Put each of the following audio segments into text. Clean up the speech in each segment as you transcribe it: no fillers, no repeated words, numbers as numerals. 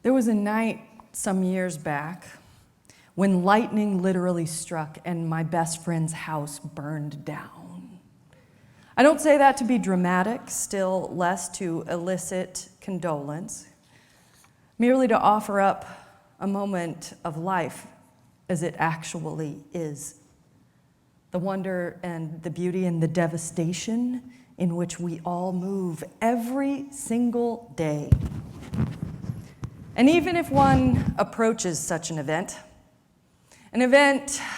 There was a night some years back when lightning literally struck and my best friend's house burned down. I don't say that to be dramatic, still less to elicit condolence, merely to offer up a moment of life as it actually is. The wonder and the beauty and the devastation in which we all move every single day. And even if one approaches such an event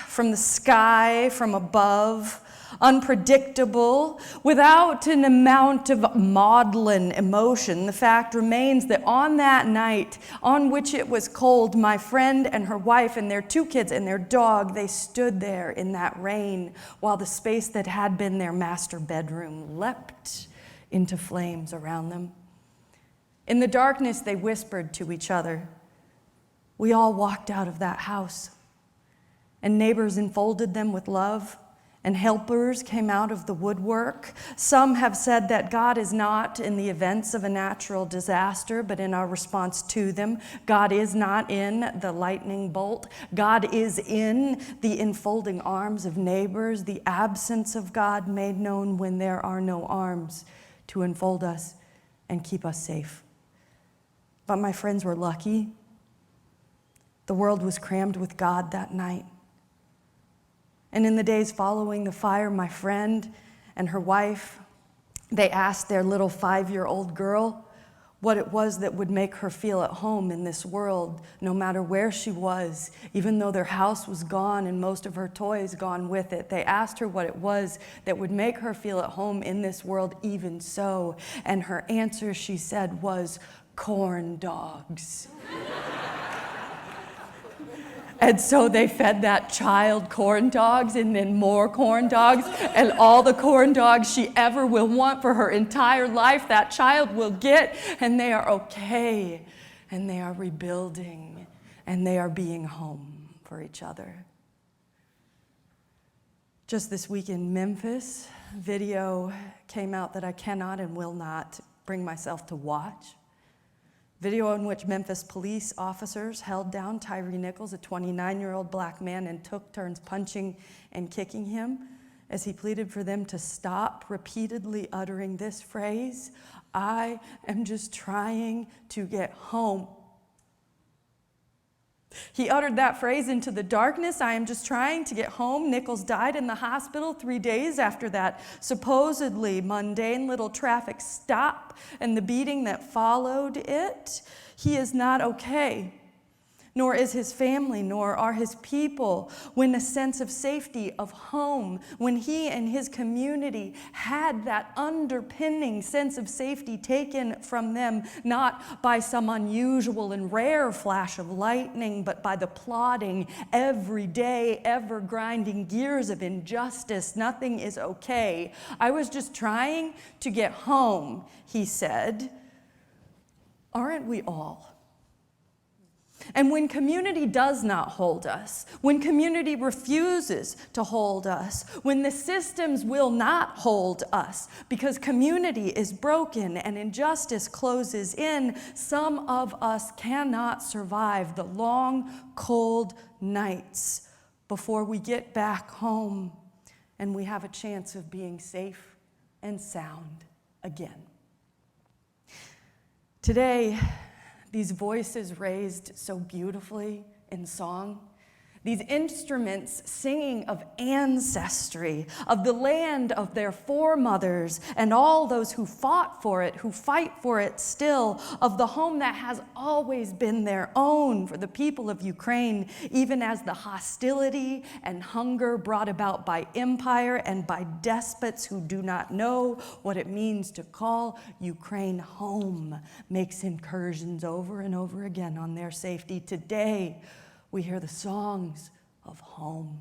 from the sky, from above, unpredictable, without an amount of maudlin emotion, the fact remains that on that night on which it was cold, my friend and her wife and their 2 kids and their dog, they stood there in that rain while the space that had been their master bedroom leapt into flames around them. In the darkness, they whispered to each other. We all walked out of that house, and neighbors enfolded them with love, and helpers came out of the woodwork. Some have said that God is not in the events of a natural disaster, but in our response to them. God is not in the lightning bolt. God is in the enfolding arms of neighbors, the absence of God made known when there are no arms to enfold us and keep us safe. But my friends were lucky. The world was crammed with God that night. And in the days following the fire, my friend and her wife, they asked their little 5-year-old girl what it was that would make her feel at home in this world, no matter where she was, even though their house was gone and most of her toys gone with it. They asked her what it was that would make her feel at home in this world even so. And her answer, she said, was corn dogs. And so they fed that child corn dogs and then more corn dogs, and all the corn dogs she ever will want for her entire life, that child will get, and they are okay, and they are rebuilding, and they are being home for each other. Just this week in Memphis, video came out that I cannot and will not bring myself to watch. Video in which Memphis police officers held down Tyree Nichols, a 29-year-old black man, and took turns punching and kicking him as he pleaded for them to stop, repeatedly uttering this phrase, I am just trying to get home. He uttered that phrase into the darkness, I am just trying to get home. Nichols died in the hospital 3 days after that supposedly mundane little traffic stop and the beating that followed it. He is not okay, nor is his family, nor are his people, when a sense of safety, of home, when he and his community had that underpinning sense of safety taken from them, not by some unusual and rare flash of lightning, but by the plodding, everyday, ever-grinding gears of injustice. Nothing is okay. I was just trying to get home, he said. Aren't we all? And when community does not hold us, when community refuses to hold us, when the systems will not hold us because community is broken and injustice closes in, some of us cannot survive the long, cold nights before we get back home and we have a chance of being safe and sound again. Today, these voices raised so beautifully in song, these instruments singing of ancestry, of the land of their foremothers, and all those who fought for it, who fight for it still, of the home that has always been their own for the people of Ukraine, even as the hostility and hunger brought about by empire and by despots who do not know what it means to call Ukraine home makes incursions over and over again on their safety. Today, we hear the songs of home.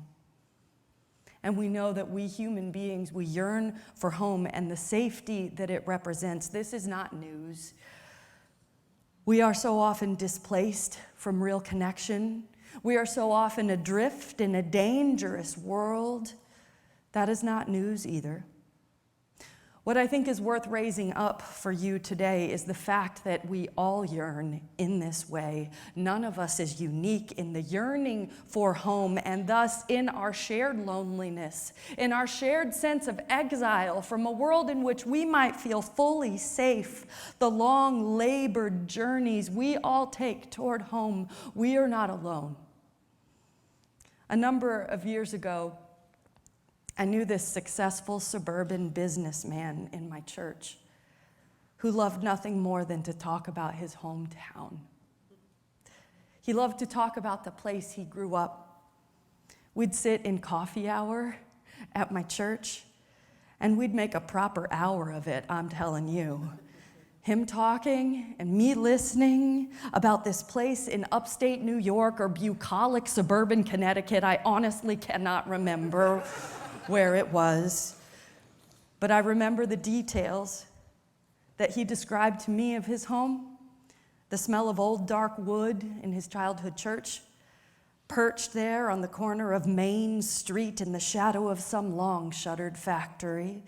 And we know that we human beings, we yearn for home and the safety that it represents. This is not news. We are so often displaced from real connection. We are so often adrift in a dangerous world. That is not news either. What I think is worth raising up for you today is the fact that we all yearn in this way. None of us is unique in the yearning for home, and thus in our shared loneliness, in our shared sense of exile from a world in which we might feel fully safe, the long labored journeys we all take toward home, we are not alone. A number of years ago, I knew this successful suburban businessman in my church who loved nothing more than to talk about his hometown. He loved to talk about the place he grew up. We'd sit in coffee hour at my church, and we'd make a proper hour of it, I'm telling you. Him talking and me listening about this place in upstate New York or bucolic suburban Connecticut. I honestly cannot remember where it was, but I remember the details that he described to me of his home, the smell of old dark wood in his childhood church, perched there on the corner of Main Street in the shadow of some long-shuttered factory,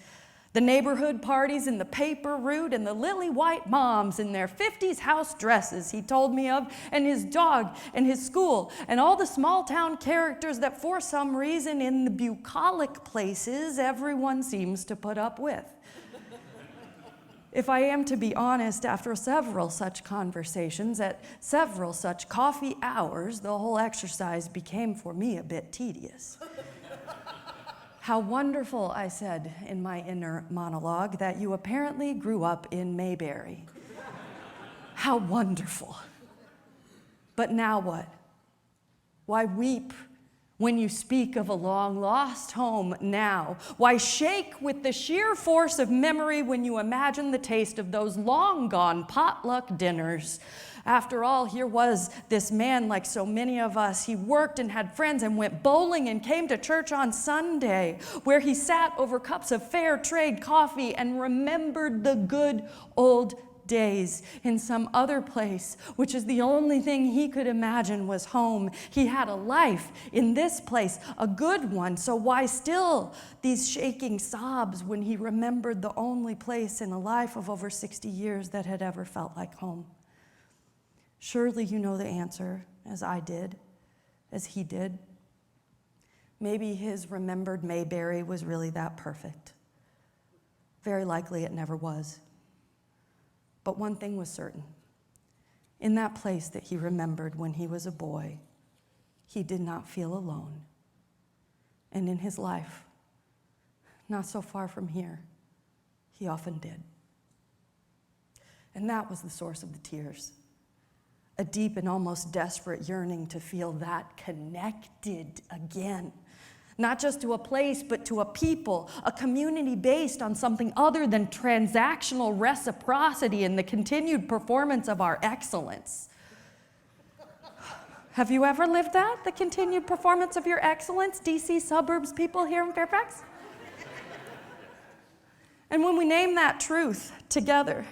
the neighborhood parties in the paper route, and the lily-white moms in their 50s house dresses he told me of, and his dog, and his school, and all the small-town characters that for some reason in the bucolic places everyone seems to put up with. If I am to be honest, after several such conversations, at several such coffee hours, the whole exercise became for me a bit tedious. How wonderful, I said in my inner monologue, that you apparently grew up in Mayberry. How wonderful. But now what? Why weep when you speak of a long-lost home now? Why shake with the sheer force of memory when you imagine the taste of those long-gone potluck dinners? After all, here was this man like so many of us. He worked and had friends and went bowling and came to church on Sunday, where he sat over cups of fair trade coffee and remembered the good old days in some other place, which is the only thing he could imagine was home. He had a life in this place, a good one, so why still these shaking sobs when he remembered the only place in a life of over 60 years that had ever felt like home? Surely you know the answer, as I did, as he did. Maybe his remembered Mayberry was really that perfect. Very likely it never was. But one thing was certain. In that place that he remembered when he was a boy, he did not feel alone. And in his life, not so far from here, he often did. And that was the source of the tears. A deep and almost desperate yearning to feel that connected again. Not just to a place, but to a people, a community based on something other than transactional reciprocity and the continued performance of our excellence. Have you ever lived that, the continued performance of your excellence, DC suburbs people here in Fairfax? And when we name that truth together,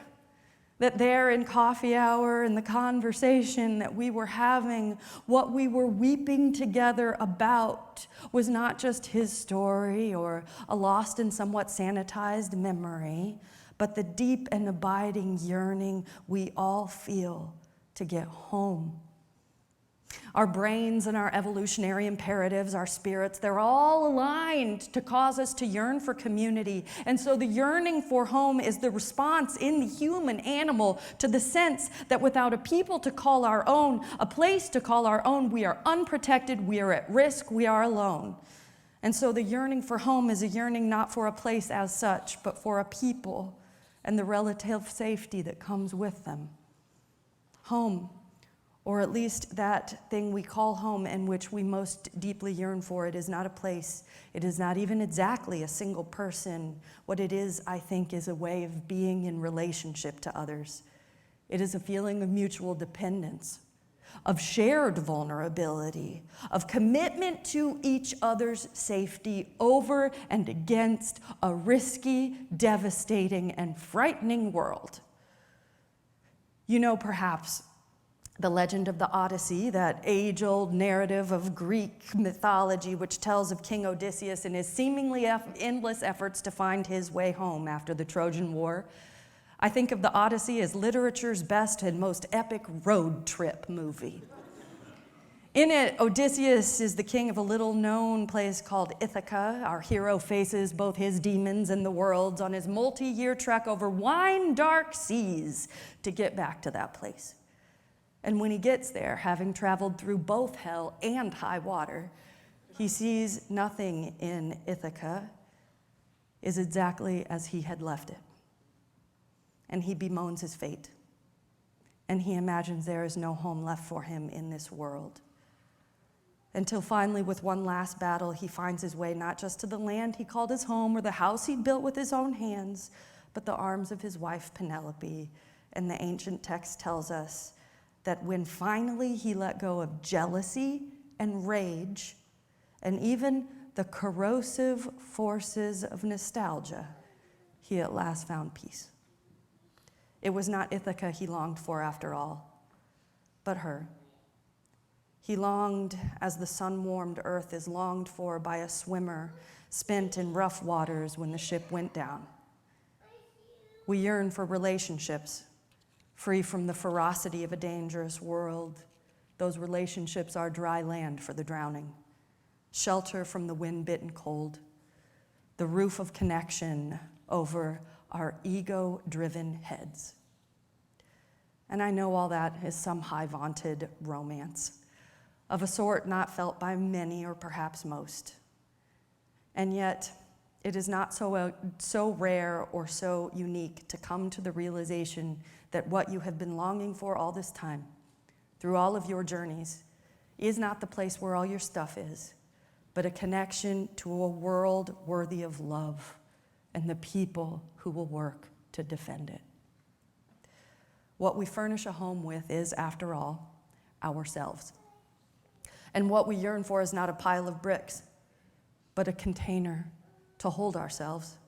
that there in coffee hour, in the conversation that we were having, what we were weeping together about was not just his story or a lost and somewhat sanitized memory, but the deep and abiding yearning we all feel to get home. Our brains and our evolutionary imperatives, our spirits, they're all aligned to cause us to yearn for community. And so the yearning for home is the response in the human animal to the sense that without a people to call our own, a place to call our own, we are unprotected, we are at risk, we are alone. And so the yearning for home is a yearning not for a place as such, but for a people and the relative safety that comes with them. Home, or at least that thing we call home and which we most deeply yearn for. It is not a place. It is not even exactly a single person. What it is, I think, is a way of being in relationship to others. It is a feeling of mutual dependence, of shared vulnerability, of commitment to each other's safety over and against a risky, devastating, and frightening world. You know, perhaps, The legend of the Odyssey, that age-old narrative of Greek mythology which tells of King Odysseus and his seemingly endless efforts to find his way home after the Trojan War. I think of the Odyssey as literature's best and most epic road trip movie. In it, Odysseus is the king of a little-known place called Ithaca. Our hero faces both his demons and the world's on his multi-year trek over wine-dark seas to get back to that place. And when he gets there, having traveled through both hell and high water, he sees nothing in Ithaca is exactly as he had left it. And he bemoans his fate. And he imagines there is no home left for him in this world. Until finally, with one last battle, he finds his way not just to the land he called his home or the house he built with his own hands, but the arms of his wife Penelope. And the ancient text tells us that when finally he let go of jealousy and rage, and even the corrosive forces of nostalgia, he at last found peace. It was not Ithaca he longed for after all, but her. He longed as the sun-warmed earth is longed for by a swimmer spent in rough waters when the ship went down. We yearn for relationships, free from the ferocity of a dangerous world. Those relationships are dry land for the drowning, shelter from the wind-bitten cold, the roof of connection over our ego-driven heads. And I know all that is some high-vaunted romance, of a sort not felt by many or perhaps most. And yet, it is not so rare or so unique to come to the realization that what you have been longing for all this time, through all of your journeys, is not the place where all your stuff is, but a connection to a world worthy of love and the people who will work to defend it. What we furnish a home with is, after all, ourselves. And what we yearn for is not a pile of bricks, but a container to hold ourselves.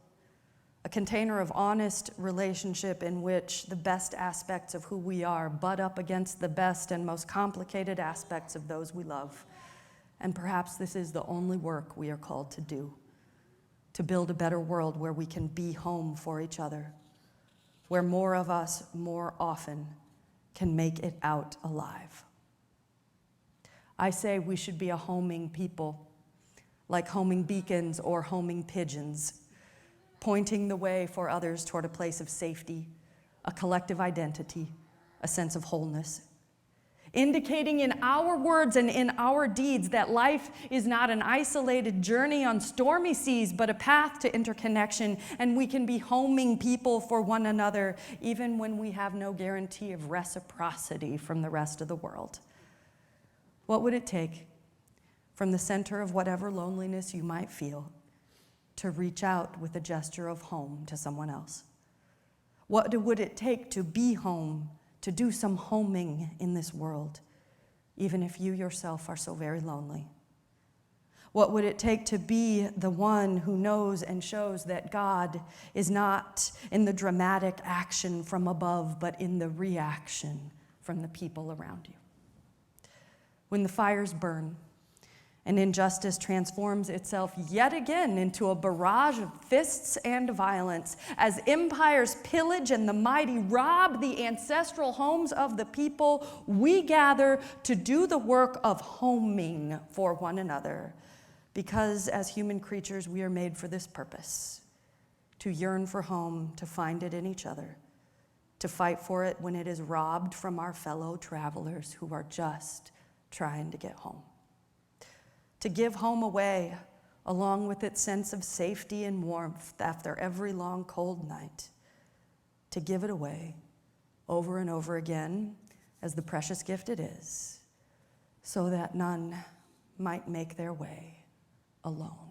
A container of honest relationship in which the best aspects of who we are butt up against the best and most complicated aspects of those we love. And perhaps this is the only work we are called to do, to build a better world where we can be home for each other, where more of us more often can make it out alive. I say we should be a homing people, like homing beacons or homing pigeons, pointing the way for others toward a place of safety, a collective identity, a sense of wholeness, indicating in our words and in our deeds that life is not an isolated journey on stormy seas, but a path to interconnection, and we can be homing people for one another, even when we have no guarantee of reciprocity from the rest of the world. What would it take, from the center of whatever loneliness you might feel, to reach out with a gesture of home to someone else? What would it take to be home, to do some homing in this world, even if you yourself are so very lonely? What would it take to be the one who knows and shows that God is not in the dramatic action from above, but in the reaction from the people around you? When the fires burn and injustice transforms itself yet again into a barrage of fists and violence, as empires pillage and the mighty rob the ancestral homes of the people, we gather to do the work of homing for one another, because as human creatures we are made for this purpose, to yearn for home, to find it in each other, to fight for it when it is robbed from our fellow travelers who are just trying to get home. To give home away, along with its sense of safety and warmth after every long, cold night. To give it away over and over again as the precious gift it is, so that none might make their way alone.